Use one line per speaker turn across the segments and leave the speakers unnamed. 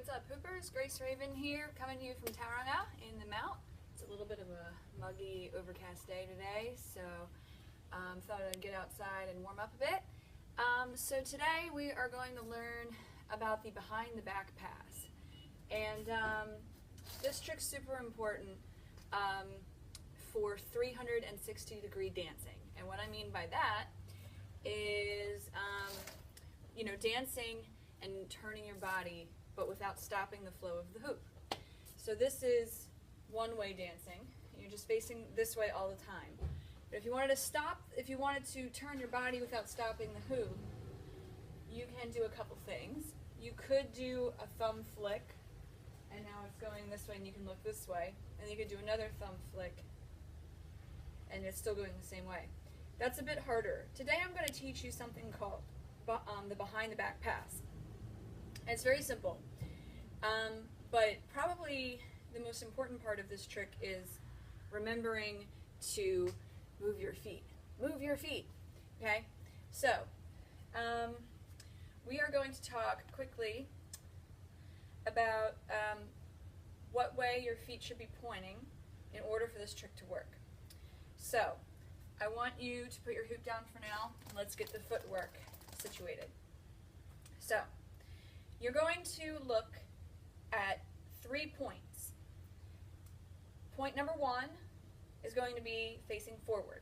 what's up, Hoopers? Grace Raven here, coming to you from Tauranga in the Mount. It's a little bit of a muggy, overcast day today, so thought I'd get outside and warm up a bit. So today we are going to learn about the behind the back pass. And this trick's super important for 360-degree dancing. And what I mean by that is, dancing and turning your body, but without stopping the flow of the hoop. So this is one-way dancing. You're just facing this way all the time. But if you wanted to turn your body without stopping the hoop, you can do a couple things. You could do a thumb flick, and now it's going this way and you can look this way. And you could do another thumb flick, and it's still going the same way. That's a bit harder. Today I'm going to teach you something called the behind the back pass. And it's very simple. But probably the most important part of this trick is remembering to move your feet. Move your feet, okay? So, we are going to talk quickly about what way your feet should be pointing in order for this trick to work. So, I want you to put your hoop down for now, and let's get the footwork situated. So, you're going to look at 3 points. Point number 1 is going to be facing forward,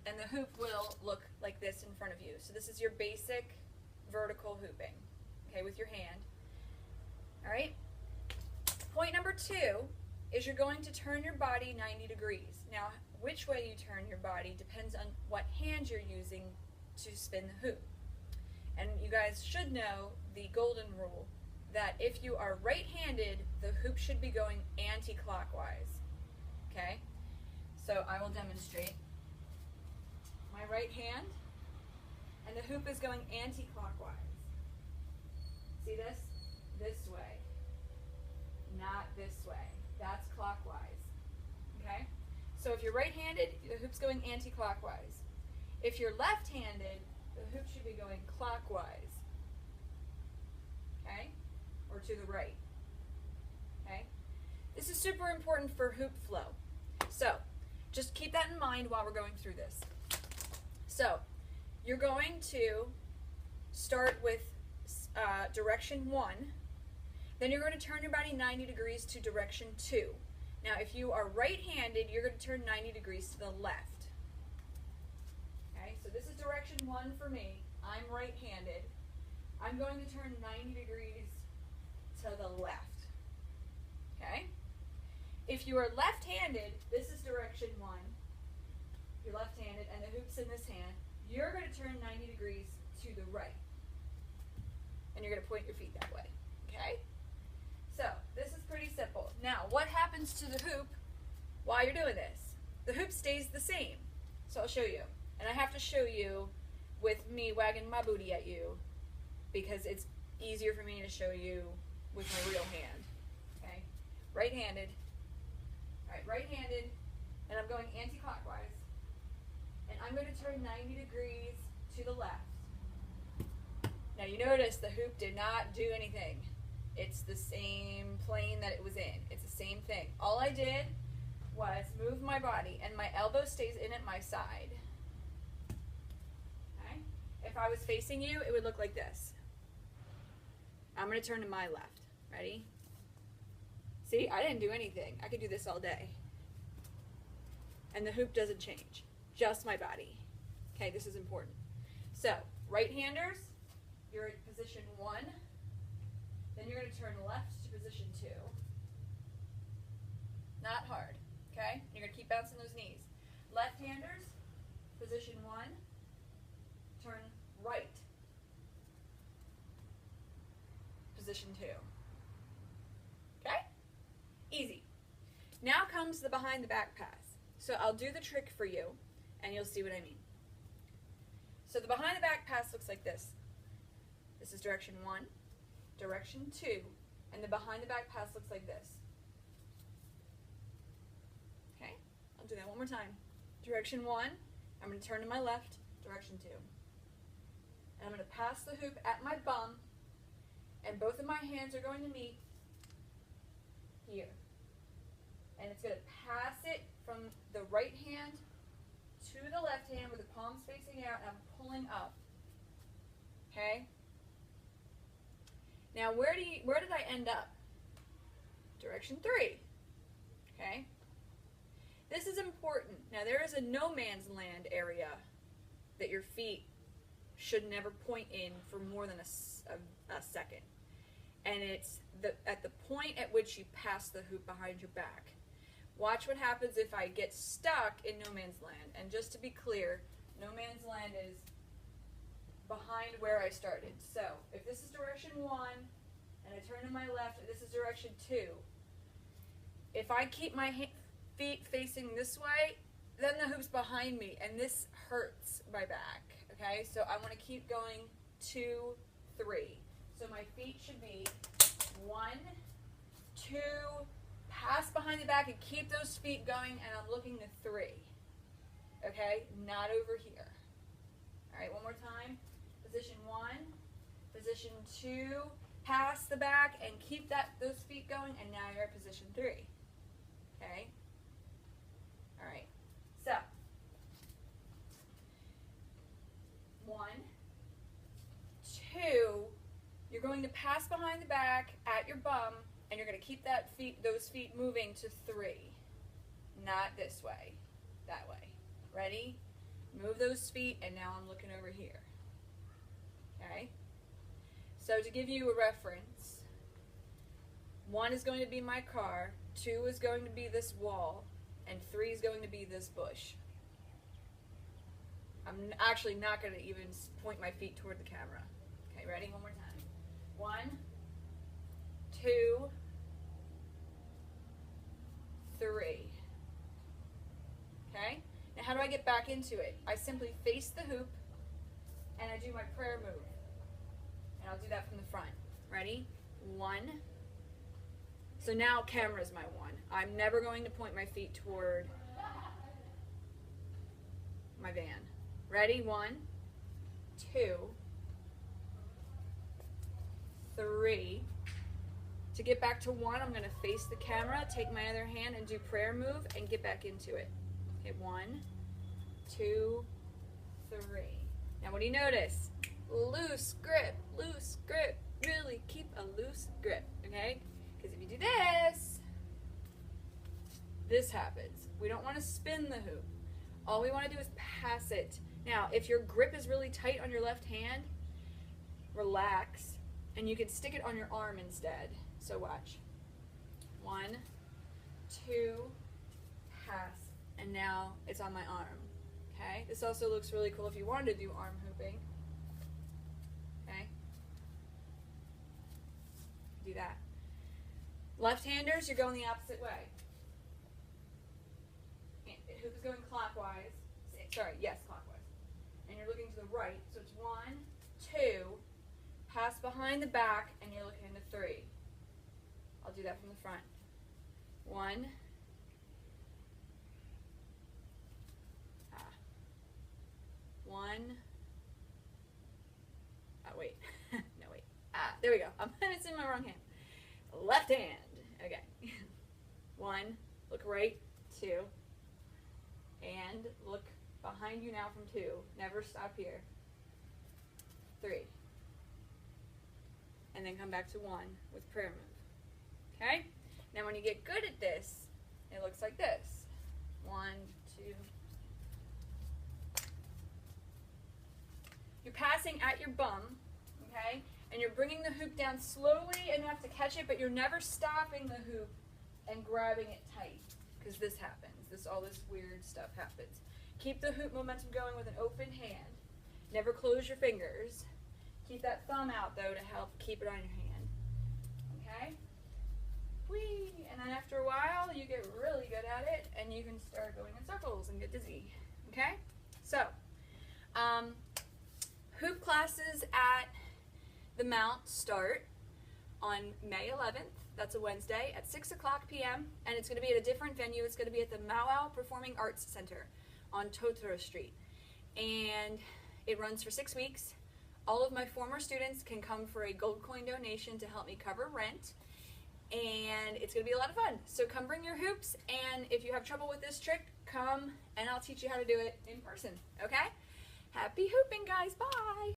and the hoop will look like this in front of you. So this is your basic vertical hooping, okay, with your hand. All right? Point number 2 is you're going to turn your body 90 degrees. Now, which way you turn your body depends on what hand you're using to spin the hoop. And you guys should know the golden rule that if you are right-handed, the hoop should be going anti-clockwise. Okay? So I will demonstrate. My right hand, and the hoop is going anti-clockwise. See this? This way. Not this way. That's clockwise. Okay? So if you're right-handed, the hoop's going anti-clockwise. If you're left-handed, the hoop should be going clockwise. Okay? Or to the right. Okay? This is super important for hoop flow. So, just keep that in mind while we're going through this. So, you're going to start with direction 1. Then you're going to turn your body 90 degrees to direction 2. Now, if you are right-handed, you're going to turn 90 degrees to the left. Okay, so this is direction 1 for me. I'm right-handed. I'm going to turn 90 degrees to the left. Okay? If you are left-handed, this is direction 1. You're left-handed, and the hoop's in this hand. You're going to turn 90 degrees to the right. And you're going to point your feet that way. Okay? So, this is pretty simple. Now, what happens to the hoop while you're doing this? The hoop stays the same. So I'll show you. And I have to show you with me wagging my booty at you because it's easier for me to show you with my real hand. Okay? Right-handed. Alright, right-handed. And I'm going anti-clockwise. And I'm going to turn 90 degrees to the left. Now you notice the hoop did not do anything. It's the same plane that it was in. It's the same thing. All I did was move my body, and my elbow stays in at my side. Okay? If I was facing you, it would look like this. I'm going to turn to my left. Ready? See, I didn't do anything. I could do this all day. And the hoop doesn't change. Just my body. Okay, this is important. So, right-handers, you're in position 1. Then you're going to turn left to position 2. Not hard, okay? You're going to keep bouncing those knees. Left-handers, position 1. Turn right. Position 2. Okay? Easy. Now comes the behind the back pass. So I'll do the trick for you, and you'll see what I mean. So the behind the back pass looks like this. This is direction 1, direction 2, and the behind the back pass looks like this. Okay? I'll do that one more time. Direction 1, I'm going to turn to my left, direction 2. And I'm going to pass the hoop at my bum, and both of my hands are going to meet here. And it's going to pass it from the right hand to the left hand with the palms facing out, and I'm pulling up. Okay? Now where did I end up? Direction 3. Okay? This is important. Now there is a no man's land area that your feet should never point in for more than a second. And it's at the point at which you pass the hoop behind your back. Watch what happens if I get stuck in no man's land. And just to be clear, no man's land is behind where I started. So if this is direction 1 and I turn to my left, and this is direction 2, if I keep my feet facing this way, then the hoop's behind me, and this hurts my back. Okay, so I want to keep going 2, 3. So my feet should be 1, 2, pass behind the back and keep those feet going, and I'm looking to 3. Okay, not over here. All right, one more time. Position 1, position 2, pass the back and keep those feet going, and now you're at position 3. Okay? All right. So, 1, 2, you're going to pass behind the back at your bum, and you're going to keep those feet moving to 3. Not this way, that way. Ready? Move those feet, and now I'm looking over here. Okay? So to give you a reference, 1 is going to be my car, 2 is going to be this wall, and 3 is going to be this bush. I'm actually not going to even point my feet toward the camera. Okay, ready? One more time. 1, 2, 3. Okay? Now how do I get back into it? I simply face the hoop, and I do my prayer move. And I'll do that from the front. Ready? 1. So now camera's my 1. I'm never going to point my feet toward my van. Ready? 1, 2, 3. To get back to 1, I'm going to face the camera, take my other hand, and do prayer move, and get back into it. Okay, 1, 2, 3. Now what do you notice? Loose grip, really keep a loose grip, okay? Because if you do this happens. We don't want to spin the hoop. All we want to do is pass it. Now, if your grip is really tight on your left hand, relax, and you can stick it on your arm instead. So watch. 1, 2, pass, and now it's on my arm, okay? This also looks really cool if you wanted to do arm hooping. Okay? Do that. Left-handers, you're going the opposite way. Hoop is going clockwise. Sorry, yes, clockwise. And you're looking to the right. So it's 1, 2, pass behind the back, and you're looking into 3. I'll do that from the front. 1. 1. Oh, wait. No, wait. There we go. It's in my wrong hand. Left hand. Okay. 1. Look right. 2. And look behind you now from 2. Never stop here. 3. And then come back to 1 with prayer move. Okay? Now when you get good at this, it looks like this. 1, 2. You're passing at your bum, okay? And you're bringing the hoop down slowly enough to catch it, but you're never stopping the hoop and grabbing it tight, because this happens. All this weird stuff happens. Keep the hoop momentum going with an open hand. Never close your fingers. Keep that thumb out, though, to help keep it on your hand. Okay? Whee! And then after a while, you get really good at it, and you can start going in circles and get dizzy. Okay? So, hoop classes at the Mount start on May 11th. That's a Wednesday at 6 o'clock p.m. and it's going to be at a different venue. It's going to be at the Mauau Performing Arts Center on Totoro Street. And it runs for 6 weeks. All of my former students can come for a gold coin donation to help me cover rent, and it's going to be a lot of fun. So come bring your hoops, and if you have trouble with this trick, come and I'll teach you how to do it in person, okay? Happy hooping, guys. Bye!